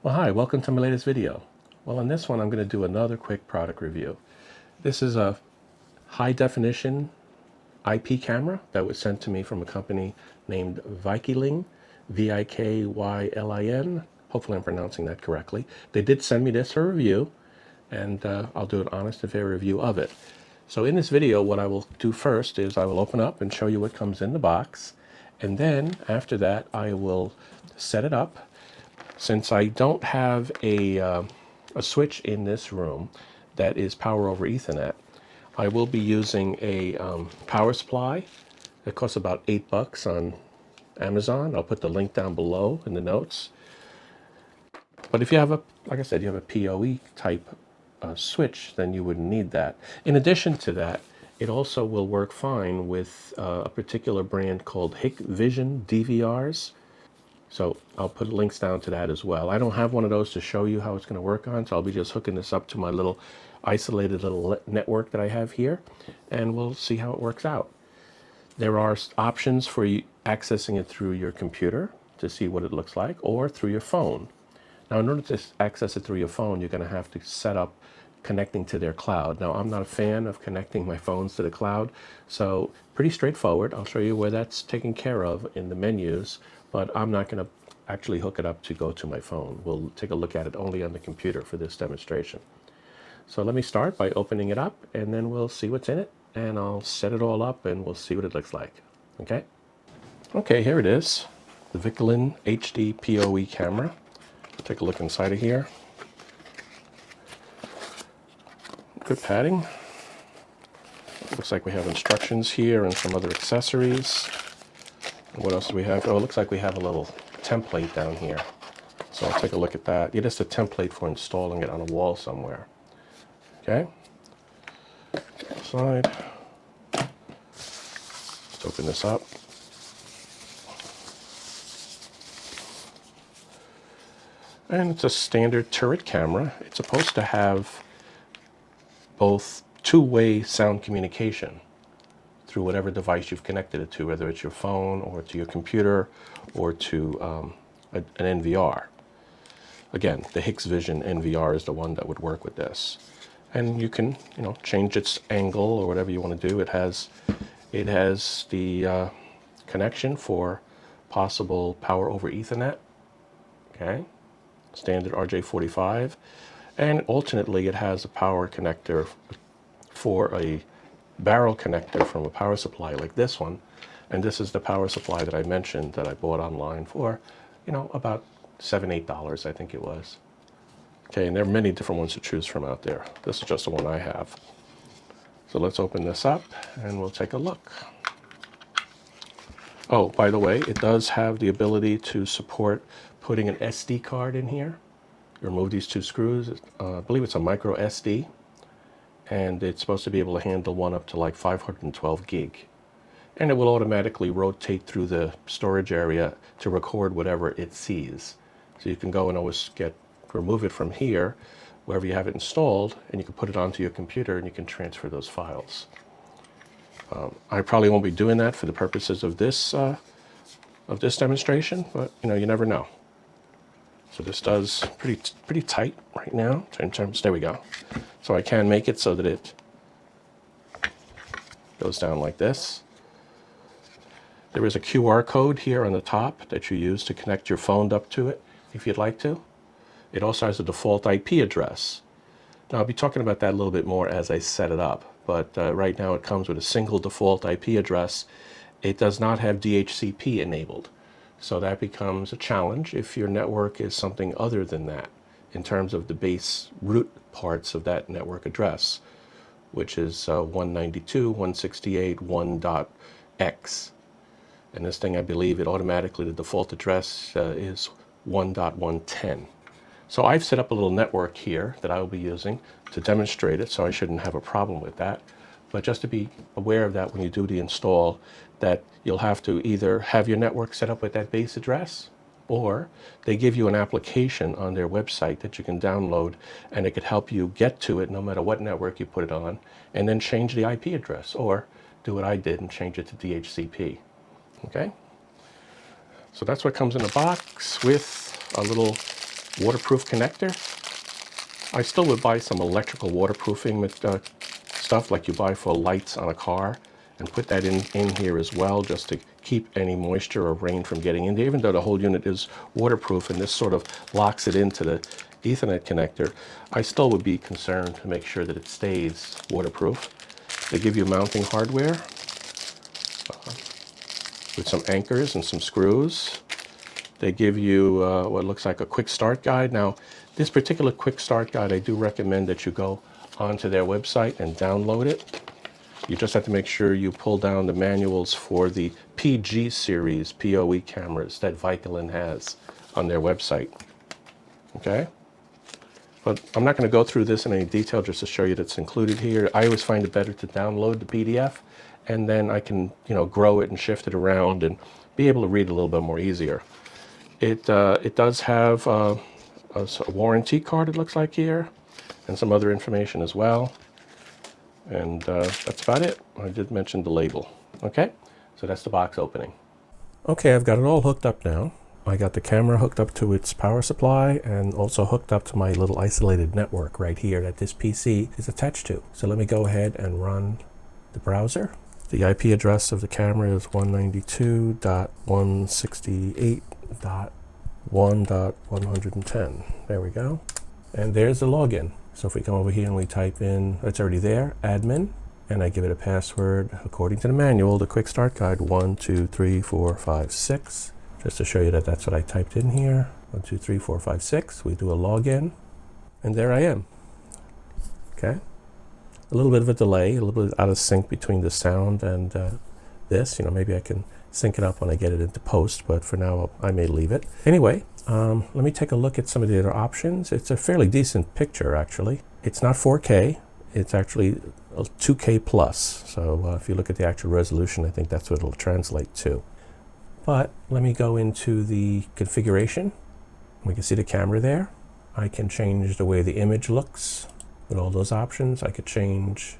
Well, hi, welcome to my latest video. Well, in this one, I'm going to do another quick product review. This is a high definition IP camera that was sent to me from a company named VIKYLIN, VIKYLIN. Hopefully I'm pronouncing that correctly. They did send me this for review, and I'll do an honest and fair review of it. So in this video, what I will do first is I will open up and show you what comes in the box. And then after that, I will set it up. Since I don't have a switch in this room that is power over Ethernet, I will be using a power supply. It costs about $8 on Amazon. I'll put the link down below in the notes. But if you have like I said, you have a PoE type switch, then you wouldn't need that. In addition to that, it also will work fine with a particular brand called Hik-Vision DVRs. So I'll put links down to that as well. I don't have one of those to show you how it's going to work on, so I'll be just hooking this up to my little isolated little network that I have here, and we'll see how it works out. There are options for you accessing it through your computer to see what it looks like, or through your phone. Now, in order to access it through your phone, you're going to have to set up connecting to their cloud. Now, I'm not a fan of connecting my phones to the cloud, so pretty straightforward. I'll show you where that's taken care of in the menus, but I'm not going to actually hook it up to go to my phone. We'll take a look at it only on the computer for this demonstration. So let me start by opening it up, and then we'll see what's in it, and I'll set it all up, and we'll see what it looks like. Okay? Okay, here it is. The VIKYLIN HD PoE camera. Take a look inside of here. Good padding. Looks like we have instructions here and some other accessories. And what else do we have? Oh, it looks like we have a little template down here. So I'll take a look at that. It is a template for installing it on a wall somewhere. Okay. Slide. Let's open this up. And it's a standard turret camera. It's supposed to have both two-way sound communication through whatever device you've connected it to, whether it's your phone or to your computer or to an NVR. Again, the Hik-Vision NVR is the one that would work with this. And you can, change its angle or whatever you want to do. It has the connection for possible power over Ethernet. Okay, standard RJ45, and alternately it has a power connector for a barrel connector from a power supply like this one. And this is the power supply that I mentioned that I bought online for, about $7-8, I think it was. Okay, and there are many different ones to choose from out there. This is just the one I have. So let's open this up and we'll take a look. Oh, by the way, it does have the ability to support putting an SD card in here. Remove these two screws. I believe it's a micro SD, and it's supposed to be able to handle one up to like 512 gig. And it will automatically rotate through the storage area to record whatever it sees. So you can go and always remove it from here, wherever you have it installed, and you can put it onto your computer and you can transfer those files. I probably won't be doing that for the purposes of this demonstration, but you never know. So this does pretty tight right now in terms. There we go. So I can make it so that it goes down like this. There is a QR code here on the top that you use to connect your phone up to it if you'd like to. It also has a default IP address. Now I'll be talking about that a little bit more as I set it up, but right now it comes with a single default IP address. It does not have DHCP enabled. So that becomes a challenge if your network is something other than that in terms of the base root parts of that network address, which is 192.168.1.x. And this thing, I believe it automatically, the default address is 1.110. So I've set up a little network here that I will be using to demonstrate it, so I shouldn't have a problem with that. But just to be aware of that when you do the install, that you'll have to either have your network set up with that base address, or they give you an application on their website that you can download, and it could help you get to it no matter what network you put it on, and then change the IP address, or do what I did and change it to DHCP. Okay? So that's what comes in a box with a little waterproof connector. I still would buy some electrical waterproofing stuff like you buy for lights on a car, and put that in here as well, just to keep any moisture or rain from getting in there. Even though the whole unit is waterproof and this sort of locks it into the Ethernet connector, I still would be concerned to make sure that it stays waterproof. They give you mounting hardware with some anchors and some screws. They give you what looks like a quick start guide. Now, this particular quick start guide, I do recommend that you go onto their website and download it. You just have to make sure you pull down the manuals for the PG series PoE cameras that VIKYLIN has on their website. Okay? But I'm not going to go through this in any detail, just to show you that it's included here. I always find it better to download the PDF, and then I can, grow it and shift it around and be able to read a little bit more easier. It does have a warranty card, it looks like here, and some other information as well. And that's about it. I did mention the label. Okay, so that's the box opening. Okay, I've got it all hooked up now. I got the camera hooked up to its power supply and also hooked up to my little isolated network right here that this PC is attached to. So let me go ahead and run the browser. The IP address of the camera is 192.168.1.110. There we go. And there's the login. So if we come over here and we type in, it's already there, admin, and I give it a password according to the manual, the quick start guide, 1234556. Just to show you that that's what I typed in here. 1234556. We do a login, and there I am. Okay. A little bit of a delay, a little bit out of sync between the sound and this. Maybe I can sync it up when I get it into post, but for now I may leave it. Anyway, let me take a look at some of the other options. It's a fairly decent picture, actually. It's not 4K. It's actually 2K plus. So if you look at the actual resolution, I think that's what it'll translate to. But let me go into the configuration. We can see the camera there. I can change the way the image looks with all those options. I could change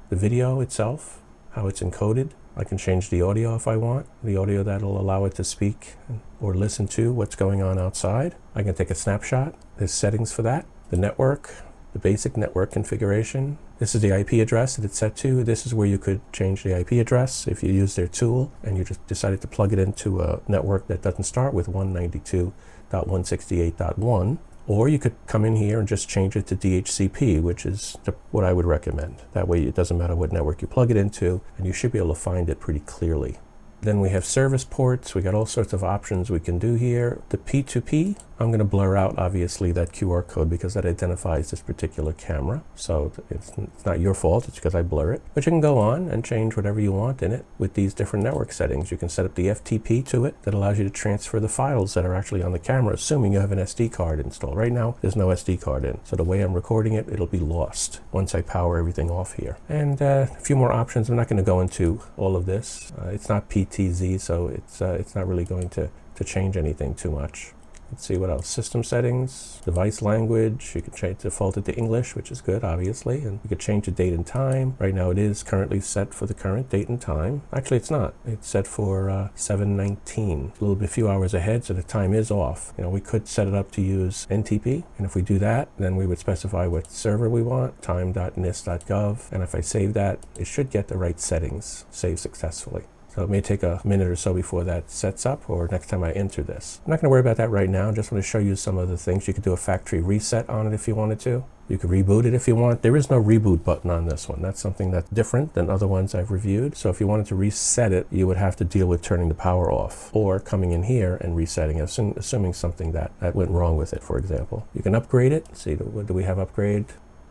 the video itself, how it's encoded. I can change the audio if I want, the audio that'll allow it to speak or listen to what's going on outside. I can take a snapshot. There's settings for that. The network, the basic network configuration. This is the IP address that it's set to. This is where you could change the IP address if you use their tool and you just decided to plug it into a network that doesn't start with 192.168.1. Or you could come in here and just change it to DHCP, which is what I would recommend. That way it doesn't matter what network you plug it into, and you should be able to find it pretty clearly. Then we have service ports. We got all sorts of options we can do here. The P2P, I'm going to blur out, obviously, that QR code because that identifies this particular camera. So it's not your fault. It's because I blur it. But you can go on and change whatever you want in it with these different network settings. You can set up the FTP to it that allows you to transfer the files that are actually on the camera, assuming you have an SD card installed. Right now, there's no SD card in. So the way I'm recording it, it'll be lost once I power everything off here. And a few more options. I'm not going to go into all of this. It's not PTZ, so it's not really going to change anything too much. Let's see what else. System settings, device language. You can change default it to English, which is good, obviously. And you could change the date and time. Right now it is currently set for the current date and time. Actually, it's not. It's set for 7:19. A few hours ahead, so the time is off. We could set it up to use NTP. And if we do that, then we would specify what server we want, time.nist.gov. And if I save that, it should get the right settings, save successfully. So it may take a minute or so before that sets up, or next time I enter this. I'm not going to worry about that right now. I just want to show you some other things. You could do a factory reset on it if you wanted to. You could reboot it if you want. There is no reboot button on this one. That's something that's different than other ones I've reviewed. So if you wanted to reset it, you would have to deal with turning the power off or coming in here and resetting it, assuming something that went wrong with it, for example. You can upgrade it. See, do we have upgrade?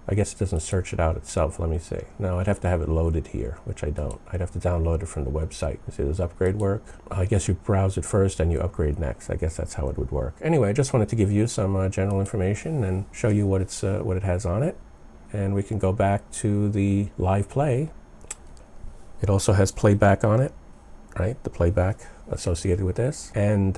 I guess it doesn't search it out itself. Let me see. No, I'd have to have it loaded here, which I don't. I'd have to download it from the website. You see, does upgrade work? I guess you browse it first and you upgrade next. I guess that's how it would work. Anyway, I just wanted to give you some general information and show you what it has on it. And we can go back to the live play. It also has playback on it, right? The playback associated with this, and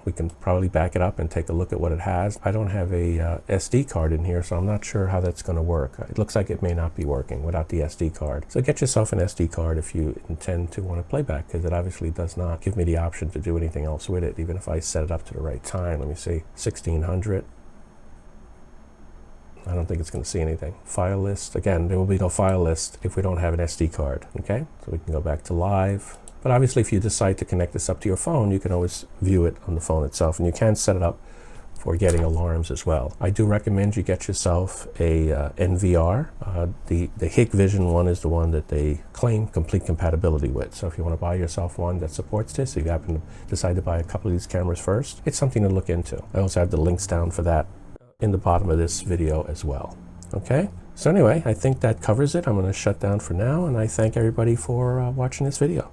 we can probably back it up and take a look at what it has. I don't have a SD card in here, so I'm not sure how that's going to work. It looks like it may not be working without the SD card. So get yourself an SD card if you intend to want to play back, because it obviously does not give me the option to do anything else with it, even if I set it up to the right time. Let me see, 1600. I don't think it's going to see anything. File list, again, there will be no file list if we don't have an SD card, okay? So we can go back to live. But obviously if you decide to connect this up to your phone, you can always view it on the phone itself, and you can set it up for getting alarms as well. I do recommend you get yourself a NVR. The Hik-Vision one is the one that they claim complete compatibility with. So if you want to buy yourself one that supports this, if you happen to decide to buy a couple of these cameras first, it's something to look into. I also have the links down for that in the bottom of this video as well. Okay, so anyway, I think that covers it. I'm going to shut down for now, and I thank everybody for watching this video.